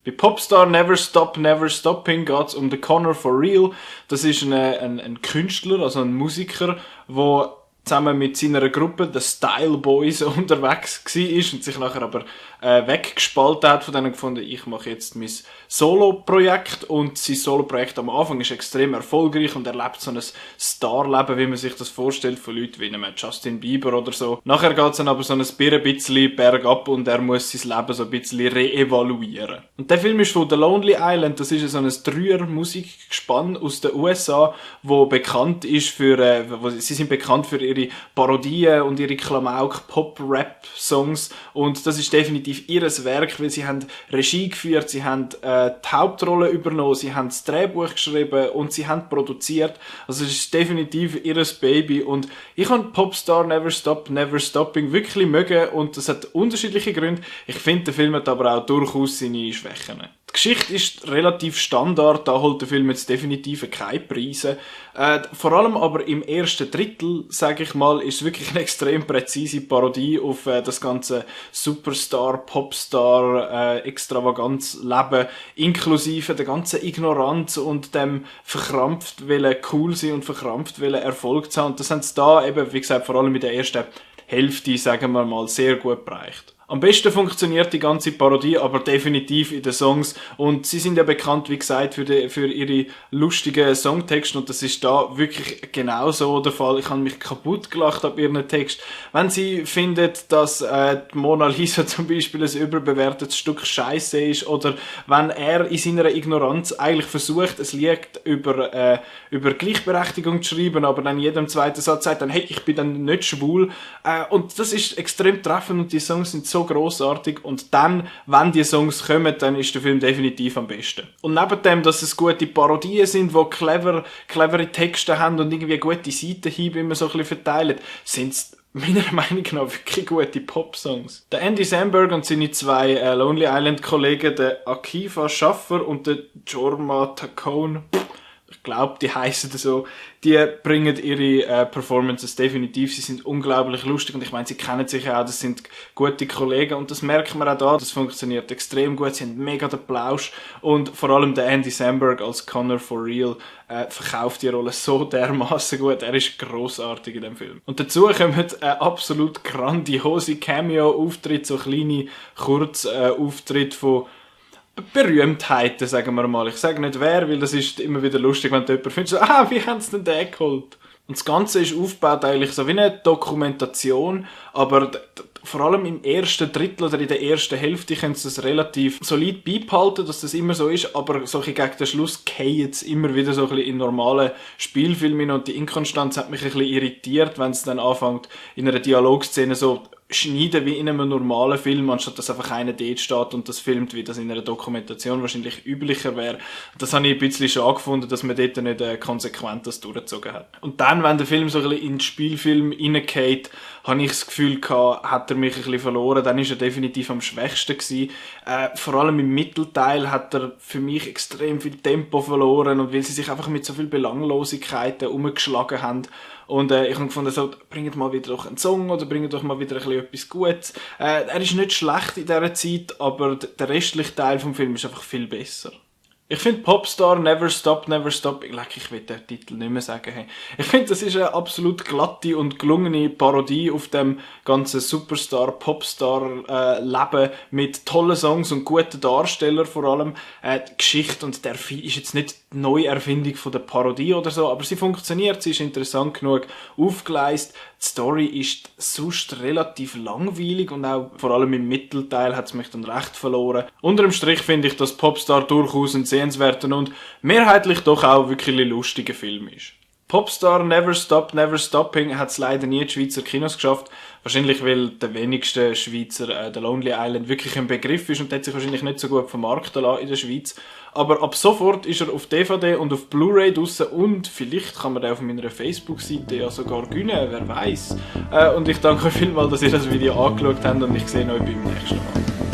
Bei Popstar Never Stop, Never Stopping geht es um den Connor For Real. Das ist ein Künstler, also ein Musiker, der zusammen mit seiner Gruppe, den Style Boys, unterwegs war und sich nachher aber weggespalten hat von denen, gefunden, ich mache jetzt mein Solo-Projekt, und sein Solo-Projekt am Anfang ist extrem erfolgreich und er lebt so ein Star-Leben, wie man sich das vorstellt, von Leuten wie einem Justin Bieber oder so. Nachher geht es dann aber so ein bisschen bergab und er muss sein Leben so ein bisschen reevaluieren. Und der Film ist von The Lonely Island, das ist so ein Dreier-Musikgespann aus den USA, wo bekannt ist für, sie sind bekannt für ihre Parodien und ihre Klamauk-Pop-Rap-Songs, und das ist definitiv ihres Werk, weil sie haben Regie geführt, sie haben die Hauptrolle übernommen, sie haben das Drehbuch geschrieben und sie haben produziert. Also es ist definitiv ihres Baby, und ich habe Popstar Never Stop, Never Stopping wirklich mögen, und das hat unterschiedliche Gründe. Ich finde, der Film hat aber auch durchaus seine Schwächen. Die Geschichte ist relativ Standard, da holt der Film jetzt definitiv keine Preise. Vor allem aber im ersten Drittel, sage ich mal, ist es wirklich eine extrem präzise Parodie auf das ganze Superstar, Popstar, extravagantes Leben, inklusive der ganzen Ignoranz und dem verkrampft wollen cool sein und verkrampft wollen Erfolg zu haben. Und das haben sie da eben, wie gesagt, vor allem in der ersten Hälfte, sagen wir mal, sehr gut bereicht. Am besten funktioniert die ganze Parodie aber definitiv in den Songs, und sie sind ja bekannt, wie gesagt, für ihre lustigen Songtexte, und das ist da wirklich genauso der Fall. Ich habe mich kaputt gelacht ab ihren Text. Wenn sie findet, dass die Mona Lisa zum Beispiel ein überbewertetes Stück Scheiße ist, oder wenn er in seiner Ignoranz eigentlich versucht, ein Lied über Gleichberechtigung zu schreiben, aber dann in jedem zweiten Satz sagt dann, hey, ich bin dann nicht schwul, und das ist extrem treffend, und die Songs sind so grossartig, und dann, wenn die Songs kommen, dann ist der Film definitiv am besten. Und neben dem, dass es gute Parodien sind, die clevere Texte haben und irgendwie gute Seitenhiebe immer so ein bisschen verteilen, sind es meiner Meinung nach wirklich gute Pop-Songs. Der Andy Samberg und seine zwei Lonely Island-Kollegen, der Akiva Schaffer und der Jorma Taccone, ich glaube, die heissen so, die bringen ihre Performances definitiv. Sie sind unglaublich lustig, und ich meine, sie kennen sich auch, das sind gute Kollegen, und das merkt man auch da, das funktioniert extrem gut, sie haben mega den Plausch, und vor allem der Andy Samberg als Connor For Real verkauft die Rolle so dermaßen gut, er ist grossartig in dem Film. Und dazu kommen absolut grandiose Cameo-Auftritte, so kleine Kurzauftritte von Berühmtheiten, sagen wir mal. Ich sage nicht wer, weil das ist immer wieder lustig, wenn du jemanden findest, so, wie haben sie denn den geholt? Und das Ganze ist aufgebaut eigentlich so wie eine Dokumentation, aber vor allem im ersten Drittel oder in der ersten Hälfte können sie das relativ solid beibehalten, dass das immer so ist, aber so gegen den Schluss fallen es immer wieder so ein bisschen in normale Spielfilme hin, und die Inkonstanz hat mich ein bisschen irritiert, wenn es dann anfängt, in einer Dialogszene so schneiden wie in einem normalen Film, anstatt dass einfach einer dort steht und das filmt, wie das in einer Dokumentation wahrscheinlich üblicher wäre. Das habe ich ein bisschen schade gefunden, dass man dort nicht konsequent das durchgezogen hat. Und dann, wenn der Film so ein bisschen in den Spielfilm reingeht, habe ich das Gefühl gehabt, hat er mich ein bisschen verloren. Dann ist er definitiv am schwächsten gewesen. Vor allem im Mittelteil hat er für mich extrem viel Tempo verloren, und weil sie sich einfach mit so viel Belanglosigkeiten umgeschlagen haben. Und ich habe gefunden, so, bringt mal wieder doch einen Song oder bringt doch mal wieder ein bisschen etwas Gutes. Er ist nicht schlecht in dieser Zeit, aber der restliche Teil vom Film ist einfach viel besser. Ich finde Popstar Never Stop, Never Stop, ich will den Titel nicht mehr sagen. Hey. Ich finde, das ist eine absolut glatte und gelungene Parodie auf dem ganzen Superstar, Popstar-Leben mit tollen Songs und guten Darstellern vor allem. Die Geschichte und der Film ist jetzt nicht die Neuerfindung von der Parodie oder so, aber sie funktioniert, sie ist interessant genug aufgeleistet. Die Story ist sonst relativ langweilig, und auch vor allem im Mittelteil hat es mich dann recht verloren. Unter dem Strich finde ich, dass Popstar durchaus ein sehenswerter und mehrheitlich doch auch wirklich ein lustiger Film ist. Popstar Never Stop, Never Stopping hat es leider nie in die Schweizer Kinos geschafft. Wahrscheinlich, weil der wenigste Schweizer The Lonely Island wirklich ein Begriff ist, und der hat sich wahrscheinlich nicht so gut vermarkten lassen in der Schweiz. Aber ab sofort ist er auf DVD und auf Blu-ray draussen, und vielleicht kann man den auf meiner Facebook-Seite ja sogar gewinnen, wer weiß. Und ich danke euch vielmals, dass ihr das Video angeschaut habt, und ich sehe euch beim nächsten Mal.